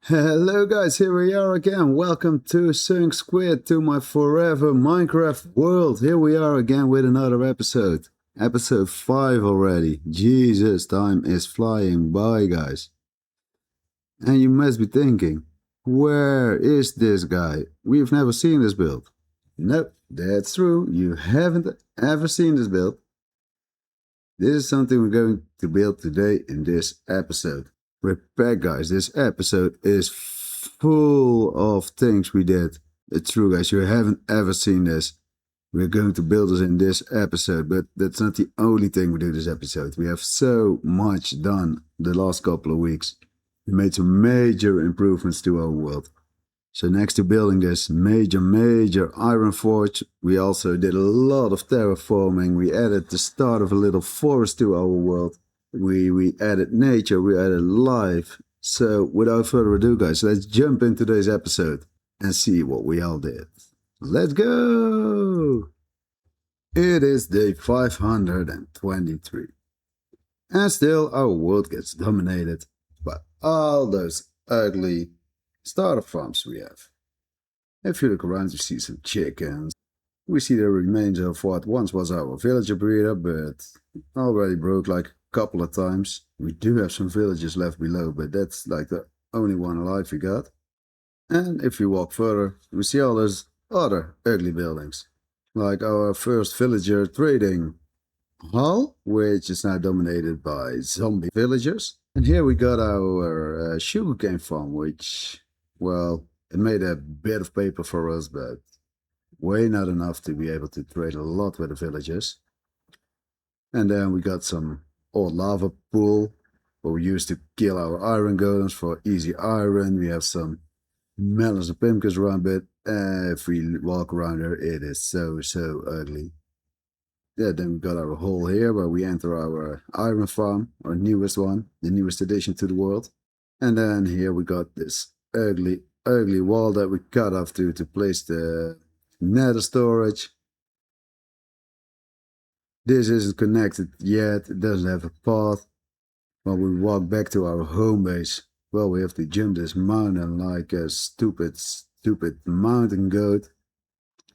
Hello guys, here we are again. Welcome to Sunk Squid, to my forever Minecraft world. Here we are again with another episode. Episode 5 already. Jesus, time is flying by, guys. And you must be thinking, where is this guy? We've never seen this build. Nope, that's true. You haven't ever seen this build. This is something we're going to build today in this episode. Prepare, guys, this episode is full of things we did. It's true, guys, you haven't ever seen this. We're going to build this in this episode, but that's not the only thing we do this episode. We have so much done the last couple of weeks. We made some major improvements to our world. So next to building this major iron forge, we also did a lot of terraforming. We added the start of a little forest to our world. We added nature, we added life. So without further ado, guys, let's jump into today's episode and see what we all did. Let's go! It is day 523. And still our world gets dominated by all those ugly starter farms we have. If you look around, you see some chickens. We see the remains of what once was our villager breeder, but already broke like couple of times. We do have some villagers left below, but that's like the only one alive we got. And if you walk further, we see all those other ugly buildings, like our first villager trading hall, which is now dominated by zombie villagers. And here we got our sugarcane farm, which, well, it made a bit of paper for us, but way not enough to be able to trade a lot with the villagers. And then we got some old lava pool where we used to kill our iron golems for easy iron. We have some melons and pumpkins around, but if we walk around there, it is so ugly. Yeah, then we got our hole here where we enter our iron farm, our newest one, the newest addition to the world. And then here we got this ugly wall that we cut off to place the nether storage. This isn't connected yet, it doesn't have a path. When we walk back to our home base, well, we have to jump this mountain like a stupid mountain goat.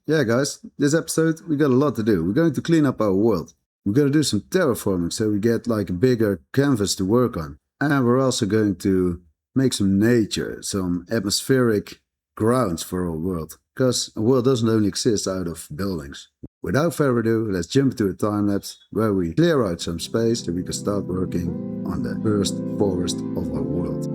Yeah, guys, this episode we got a lot to do. We're going to clean up our world. We're going to do some terraforming so we get like a bigger canvas to work on. And we're also going to make some nature, some atmospheric grounds for our world. Because a world doesn't only exist out of buildings. Without further ado, let's jump into a time lapse where we clear out some space so we can start working on the first forest of our world.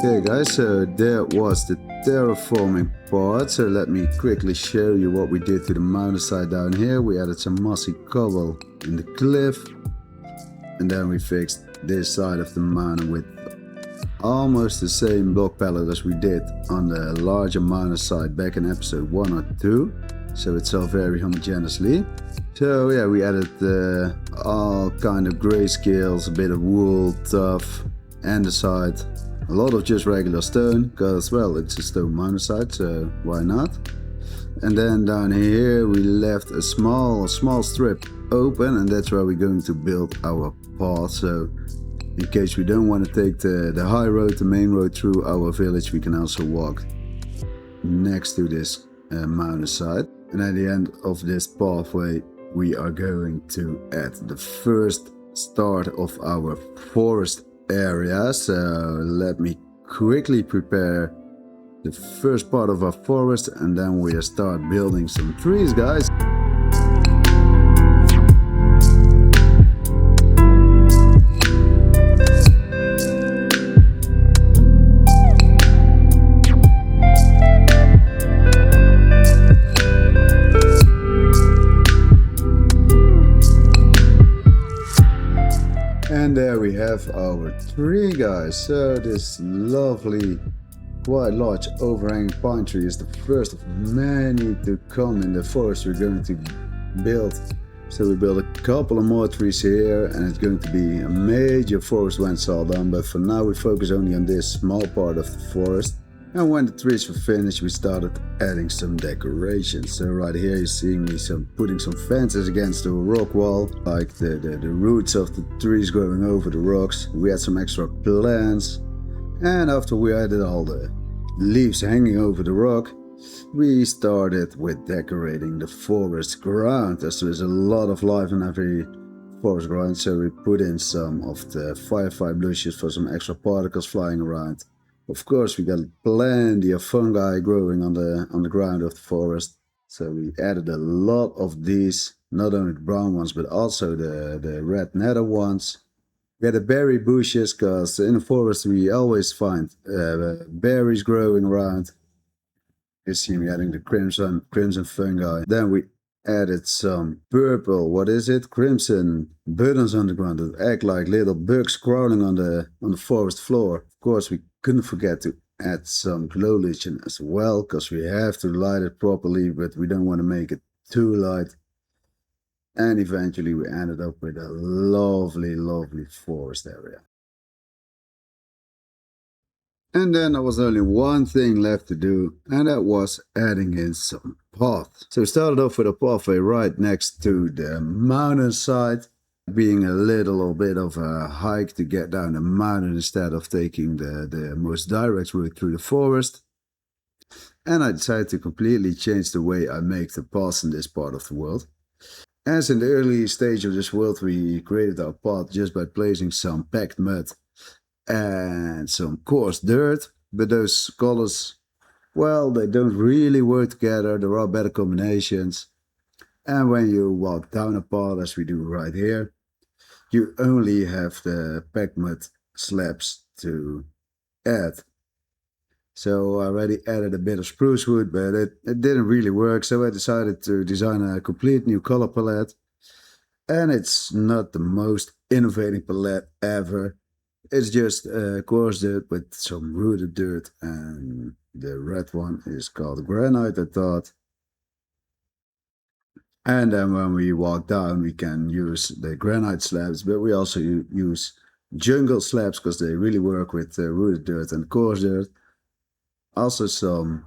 Okay guys, so there was the terraforming part. So let me quickly show you what we did to the mountainside down here. We added some mossy cobble in the cliff, and then we fixed this side of the mountain with almost the same block palette as we did on the larger mountainside back in episode 1 or 2. So it's all very homogeneously. So yeah, we added all kind of grayscales, a bit of wool, tuff, andesite. A lot of just regular stone, because, well, it's a stone mountainside, so why not? And then down here we left a small strip open, and that's where we're going to build our path. So in case we don't want to take the high road, the main road through our village, we can also walk next to this mountainside. And at the end of this pathway, we are going to add the first start of our forest area. So let me quickly prepare the first part of our forest, and then we'll start building some trees, guys. And there we have our tree, guys. So this lovely, quite large overhanging pine tree is the first of many to come in the forest we're going to build. So we build a couple of more trees here, and it's going to be a major forest when it's all done. But for now we focus only on this small part of the forest. And when the trees were finished, we started adding some decorations. So right here you see me putting some fences against the rock wall, like the roots of the trees growing over the rocks. We had some extra plants. And after we added all the leaves hanging over the rock, we started with decorating the forest ground, as there's a lot of life in every forest ground. So we put in some of the firefly bushes for some extra particles flying around. Of course, we got plenty of fungi growing on the ground of the forest. So we added a lot of these, not only the brown ones, but also the red nether ones. We had the berry bushes, because in the forest we always find berries growing around. You see me adding the crimson fungi. Then we added some purple, what is it? Crimson buttons on the ground that act like little bugs crawling on the forest floor. Of course, we couldn't forget to add some glow lichen as well, because we have to light it properly, but we don't want to make it too light. And eventually we ended up with a lovely, lovely forest area. And then there was only one thing left to do, and that was adding in some path. So we started off with a pathway right next to the mountainside, being a little bit of a hike to get down the mountain instead of taking the most direct route through the forest. And I decided to completely change the way I make the paths in this part of the world. As in the early stage of this world, we created our path just by placing some packed mud and some coarse dirt, but those colors, well, they don't really work together. There are better combinations. And when you walk down a path, as we do right here, you only have the packed mud slabs to add. So I already added a bit of spruce wood, but it didn't really work, so I decided to design a complete new color palette. And it's not the most innovative palette ever. It's just coarse dirt with some rooted dirt, and the red one is called granite, I thought. And then when we walk down, we can use the granite slabs, but we also use jungle slabs because they really work with rooted dirt and coarse dirt. Also some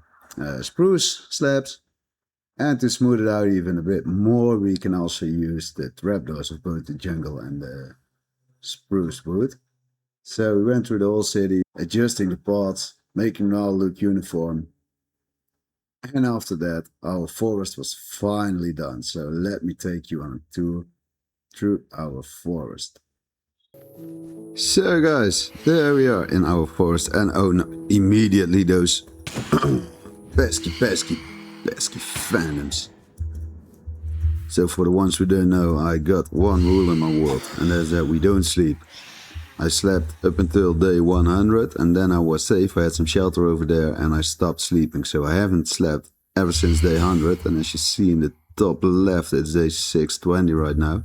spruce slabs. And to smooth it out even a bit more, we can also use the trapdoors of both the jungle and the spruce wood. So we went through the whole city, adjusting the paths, making it all look uniform. And after that, our forest was finally done. So let me take you on a tour through our forest. So guys, there we are in our forest. And oh no, immediately those pesky phantoms. So for the ones who don't know, I got one rule in my world, and that's that we don't sleep. I slept up until day 100, and then I was safe. I had some shelter over there, and I stopped sleeping. So I haven't slept ever since day 100, and as you see in the top left, it's day 620 right now.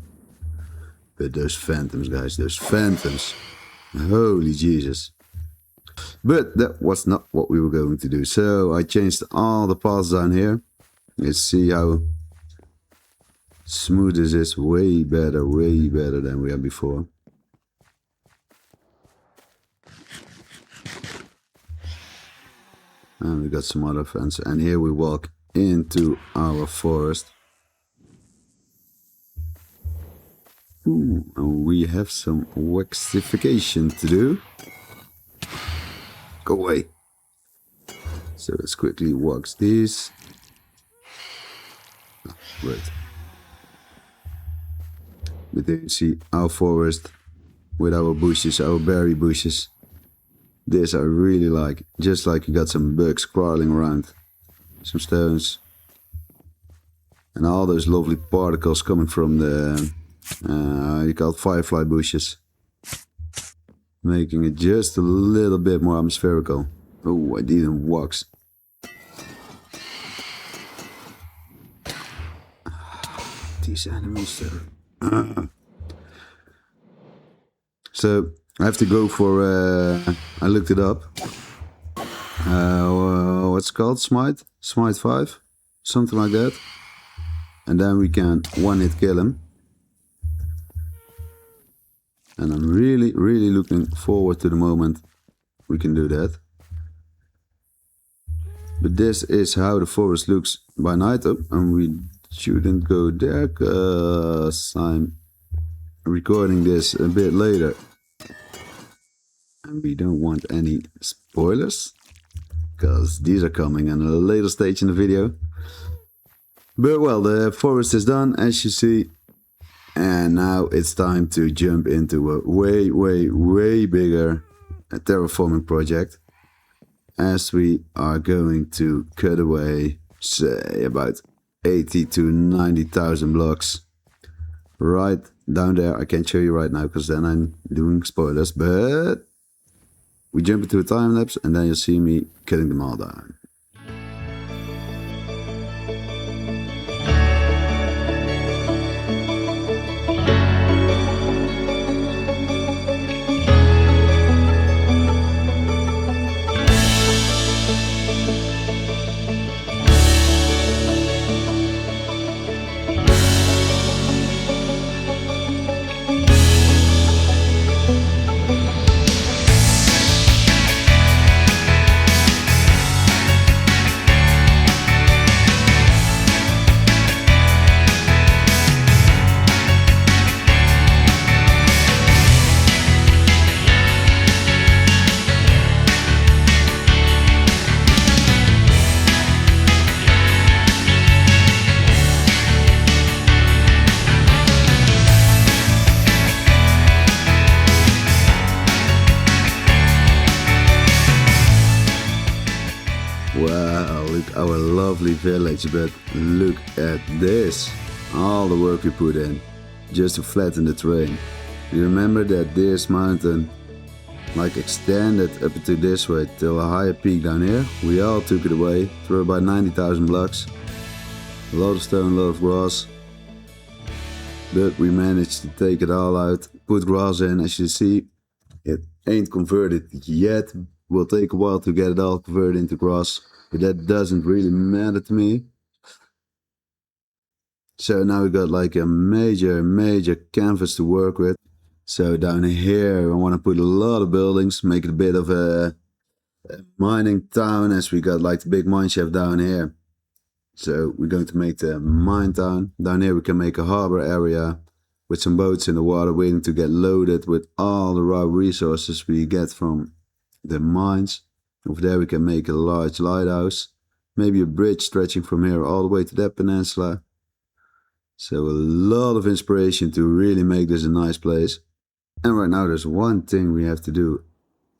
But those phantoms, guys, those phantoms. Holy Jesus. But that was not what we were going to do. So I changed all the paths down here. Let's see how smooth this is. Way better than we had before. And we got some other fence. And here we walk into our forest. Ooh, and we have some waxification to do. Go away. So let's quickly wax these. Oh, right. But there you see our forest with our bushes, our berry bushes. This I really like. Just like you got some bugs crawling around. Some stones. And all those lovely particles coming from the, you call it firefly bushes. Making it just a little bit more atmospherical. Oh, I didn't wax. These animals there. So I have to go for, I looked it up. What's it called? Smite 5? Something like that. And then we can one-hit kill him. And I'm really looking forward to the moment we can do that. But this is how the forest looks by night. Oh, and we shouldn't go there because I'm recording this a bit later. And we don't want any spoilers, because these are coming in a later stage in the video. But well, the forest is done, as you see. And now it's time to jump into a way bigger terraforming project. As we are going to cut away, say, about 80 to 90,000 blocks. Right down there. I can't show you right now because then I'm doing spoilers. But we jump into a time lapse and then you'll see me cutting them all down. Wow, look our lovely village, but look at this. All the work we put in just to flatten the terrain. You remember that this mountain like extended up to this way till a higher peak down here? We all took it away, threw about 90,000 blocks. A lot of stone, a lot of grass. But we managed to take it all out, put grass in. As you see, it ain't converted yet. Will take a while to get it all converted into grass, but that doesn't really matter to me. So now we got like a major canvas to work with. So down here I want to put a lot of buildings, make it a bit of a mining town, as we got like the big mine shaft down here. So we're going to make the mine town. Down here we can make a harbor area with some boats in the water waiting to get loaded with all the raw resources we get from the mines. Over there we can make a large lighthouse, maybe a bridge stretching from here all the way to that peninsula. So a lot of inspiration to really make this a nice place. And right now there's one thing we have to do,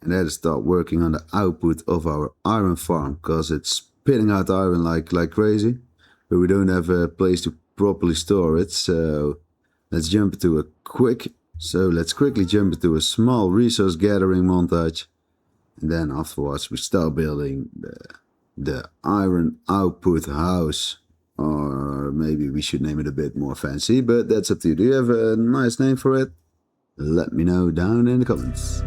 and that is start working on the output of our iron farm, because it's spitting out iron like crazy, but we don't have a place to properly store it. So let's quickly jump into a small resource gathering montage. And then afterwards we start building the iron output house. Or maybe we should name it a bit more fancy, but that's up to you. Do you have a nice name for it? Let me know down in the comments.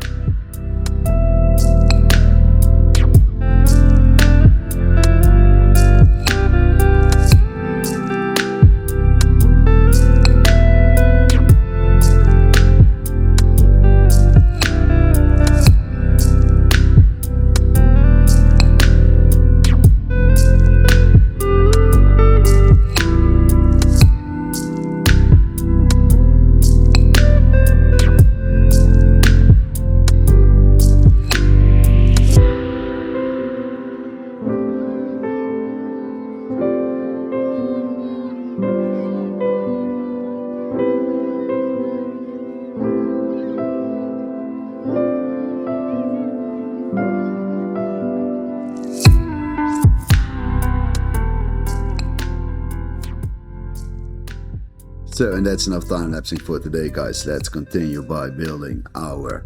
So, and that's enough time lapsing for today, guys. Let's continue by building our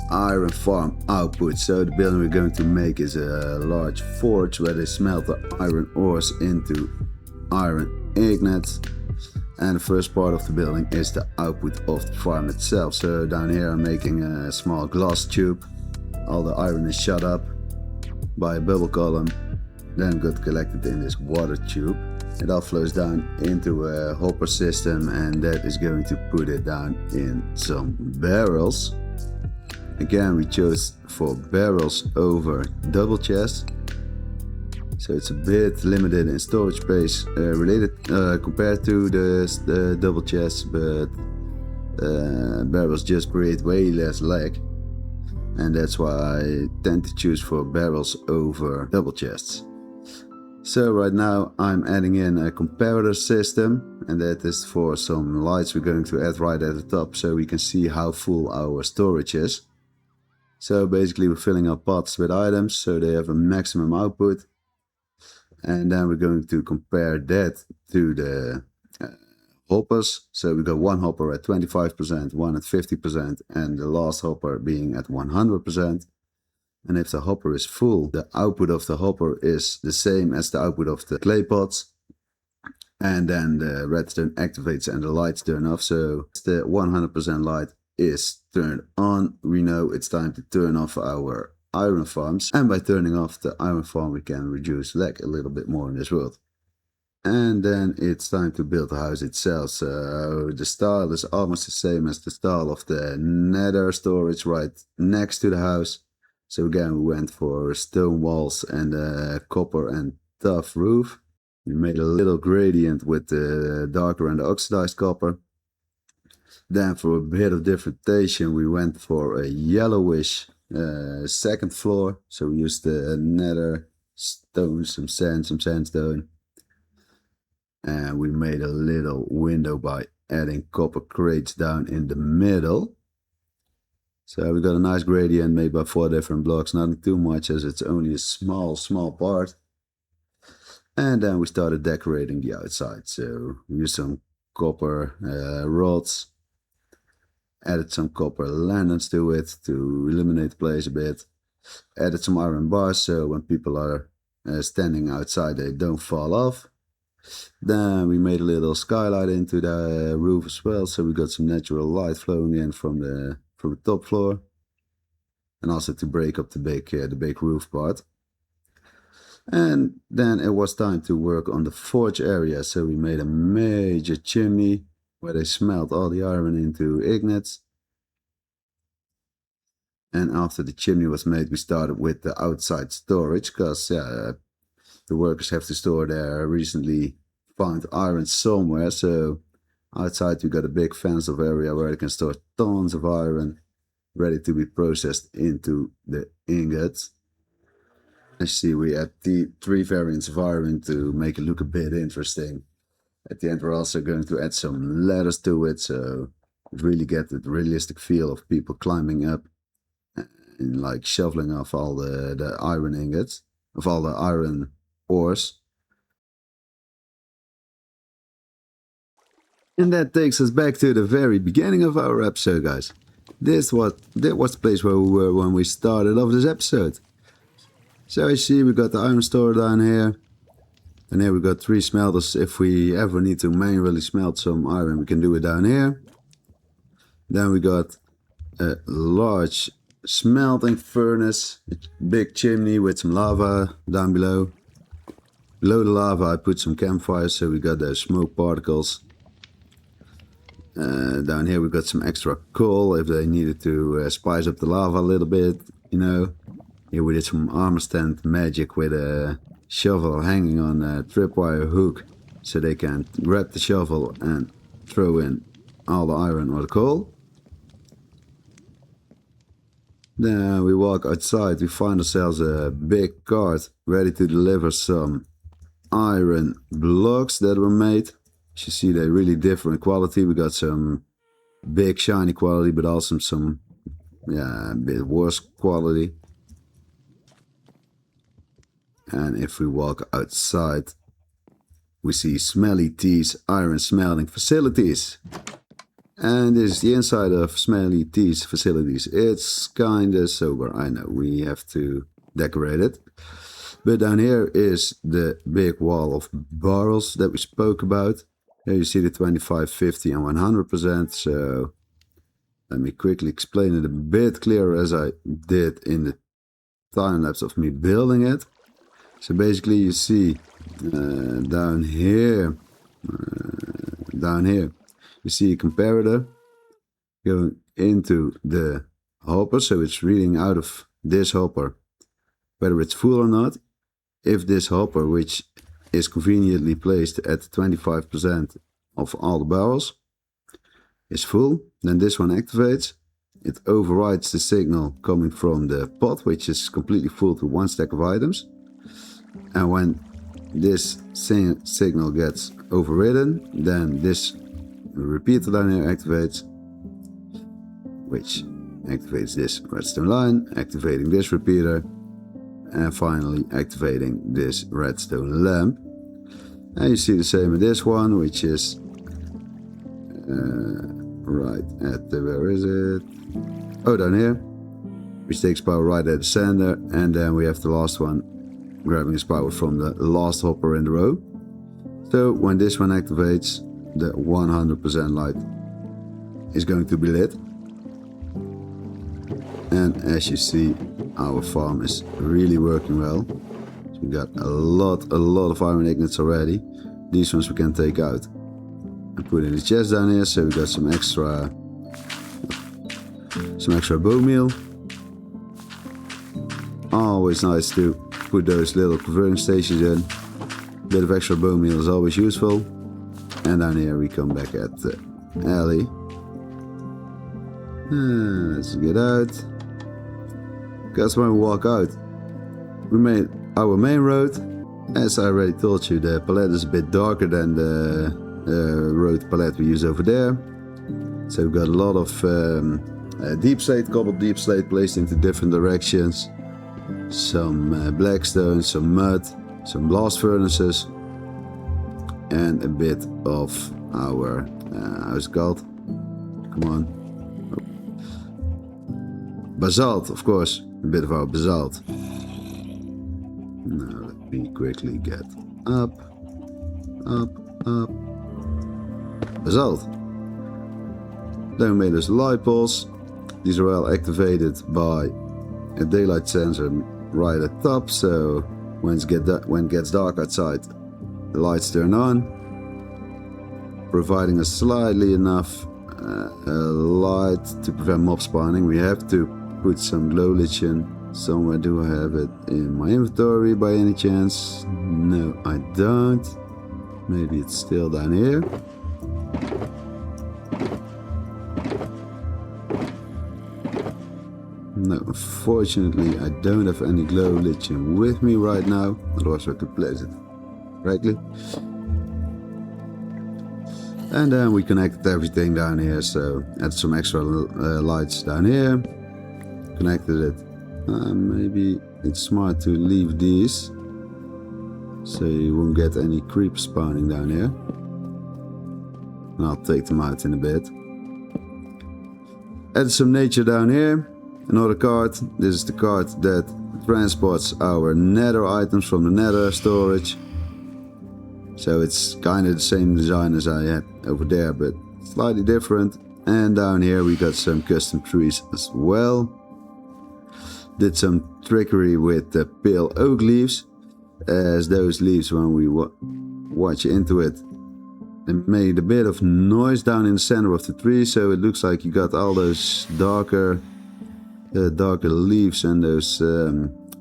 iron farm output. So the building we're going to make is a large forge where they smelt the iron ores into iron ingots. And the first part of the building is the output of the farm itself. So down here I'm making a small glass tube. All the iron is shut up by a bubble column, then got collected in this water tube. It all flows down into a hopper system, and that is going to put it down in some barrels. Again, we chose for barrels over double chest. So it's a bit limited in storage space compared to the double chests, but barrels just create way less lag, and that's why I tend to choose for barrels over double chests. So right now I'm adding in a comparator system, and that is for some lights we're going to add right at the top so we can see how full our storage is. So basically we're filling up pots with items so they have a maximum output, and then we're going to compare that to the hoppers. So we got one hopper at 25%, one at 50%, and the last hopper being at 100%. And if the hopper is full, the output of the hopper is the same as the output of the clay pots. And then the redstone activates and the lights turn off. So the 100% light is turned on, we know it's time to turn off our iron farms. And by turning off the iron farm, we can reduce lag a little bit more in this world. And then it's time to build the house itself. So the style is almost the same as the style of the nether storage right next to the house. So again, we went for stone walls and a copper and tough roof. We made a little gradient with the darker and the oxidized copper. Then for a bit of differentiation, we went for a yellowish second floor. So we used the nether stone, some sand, some sandstone. And we made a little window by adding copper crates down in the middle. So we got a nice gradient made by 4 different blocks, nothing too much as it's only a small part. And then we started decorating the outside. So we used some copper rods, added some copper lanterns to it to illuminate the place a bit, added some iron bars so when people are standing outside they don't fall off. Then we made a little skylight into the roof as well, so we got some natural light flowing in from the top floor, and also to break up the big roof part. And then it was time to work on the forge area, so we made a major chimney where they smelt all the iron into ingots. And after the chimney was made, we started with the outside storage, because the workers have to store their recently found iron somewhere. So outside we got a big fenced-off area where they can store tons of iron ready to be processed into the ingots. As you see, we add the 3 variants of iron to make it look a bit interesting. At the end we're also going to add some ladders to it, so really get the realistic feel of people climbing up and like shoveling off all the iron ingots, of all the iron ores. And that takes us back to the very beginning of our episode, guys. That was the place where we were when we started off this episode. So you see, we got the iron store down here. And here we got 3 smelters. If we ever need to manually smelt some iron, we can do it down here. Then we got a large smelting furnace, a big chimney with some lava down below. Below the lava I put some campfires, so we got those smoke particles. Down here we got some extra coal if they needed to spice up the lava a little bit, you know. Here we did some armor stand magic with a shovel hanging on a tripwire hook, so they can grab the shovel and throw in all the iron or the coal. Then we walk outside, we find ourselves a big cart ready to deliver some iron blocks that were made. As you see, they really differ in quality. We got some big shiny quality, but also some a bit worse quality. And if we walk outside, we see Smelly T's iron smelting facilities. And this is the inside of Smelly T's facilities. It's kinda sober, I know, we have to decorate it. But down here is the big wall of barrels that we spoke about. Here you see the 25, 50 and 100%. So let me quickly explain it a bit clearer as I did in the time lapse of me building it. So basically you see down here, you see a comparator going into the hopper. So it's reading out of this hopper whether it's full or not. if this hopper, which is conveniently placed at 25% of all the barrels, is full, then this one activates. It overrides the signal coming from the pot, which is completely full to one stack of items. And when this signal gets overridden, then this repeater down here activates, which activates this redstone line, activating this repeater, and finally activating this redstone lamp. And you see the same in this one, which is right at the, where is it? Oh, down here, which takes power right at the center, and then we have the last one grabbing his power from the last hopper in the row. So when this one activates, the 100% light is going to be lit. And as you see, our farm is really working well. So we got a lot of iron ingots already. These ones we can take out and put in the chest down here. So we got some extra bone meal. Always nice to put those little converting stations in. A bit of extra bone meal is always useful. And down here we come back at the alley. Let's get out. Because when we walk out, we made our main road. As I already told you, the palette is a bit darker than the road palette we use over there. So we've got a lot of deep slate, cobbled deep slate placed into different directions. Some blackstone, some mud, some blast furnaces, and a bit of our, how's it called? Come on. Basalt, of course. A bit of our basalt. Now let me quickly get up. Basalt. Then we made us light poles. These are all activated by a daylight sensor right at the top. So when it gets dark outside, the lights turn on, providing us slightly enough light to prevent mob spawning. We have to put some glow lichen somewhere. Do I have it in my inventory by any chance? No, I don't. Maybe it's still down here. No, unfortunately I don't have any glow lichen with me right now, otherwise I could place it correctly. And then we connected everything down here, so add some extra lights down here. Connected it. Maybe it's smart to leave these so you won't get any creep spawning down here. And I'll take them out in a bit. Add some nature down here. Another cart. This is the cart that transports our nether items from the nether storage. So it's kind of the same design as I had over there, but slightly different. And down here we got some custom trees as well. Did some trickery with the pale oak leaves, as those leaves, when we watch into it, it made a bit of noise down in the center of the tree, so it looks like you got all those darker leaves and those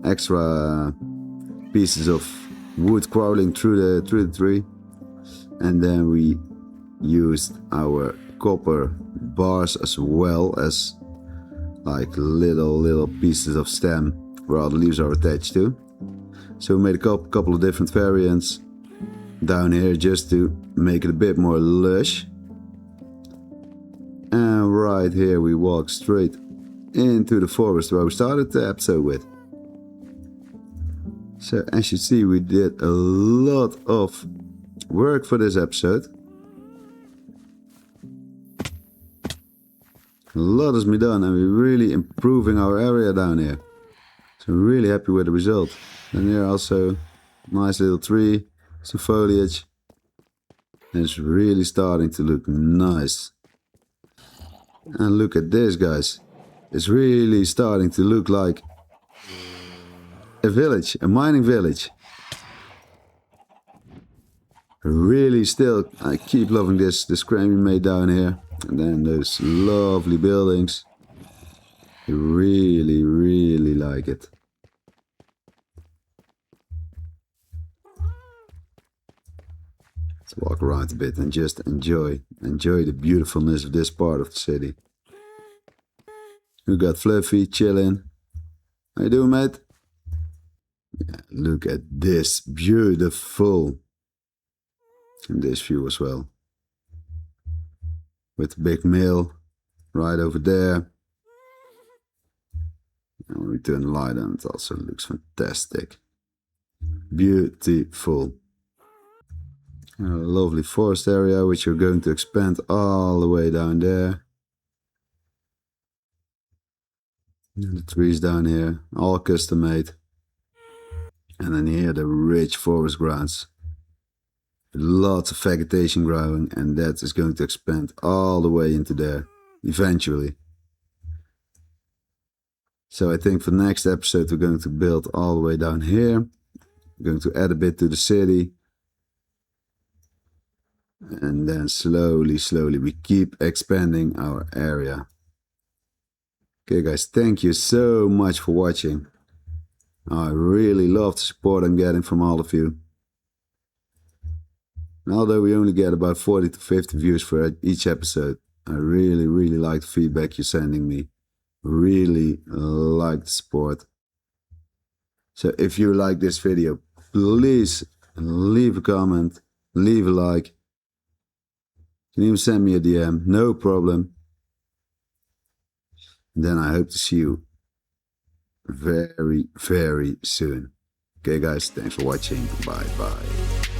extra pieces of wood crawling through the tree. And then we used our copper bars as well as like little pieces of stem where all the leaves are attached to. So we made a couple of different variants down here just to make it a bit more lush. And right here we walk straight into the forest where we started the episode with. So as you see, we did a lot of work for this episode. A lot has been done and we're really improving our area down here. So I'm really happy with the result. And here also, nice little tree, some foliage. And it's really starting to look nice. And look at this, guys. It's really starting to look like a village, a mining village. Really still, I keep loving this crane we made down here. And then those lovely buildings. I really like it. Let's walk around a bit and just enjoy the beautifulness of this part of the city. We got Fluffy chilling. How you doing, mate? Yeah, look at this, beautiful. And this view as well. With the big mill right over there. And when we turn the light on, it also looks fantastic. Beautiful. A lovely forest area, which we're going to expand all the way down there. And the trees down here, all custom made. And then here the rich forest grounds. Lots of vegetation growing, and that is going to expand all the way into there, eventually. So I think for the next episode we're going to build all the way down here. We're going to add a bit to the city. And then slowly we keep expanding our area. Okay guys, thank you so much for watching. I really love the support I'm getting from all of you. And although we only get about 40 to 50 views for each episode, I really like the feedback you're sending me. Really like the support. So if you like this video, please leave a comment, leave a like. You can even send me a DM, no problem. And then I hope to see you very soon. Okay guys, thanks for watching. Bye bye.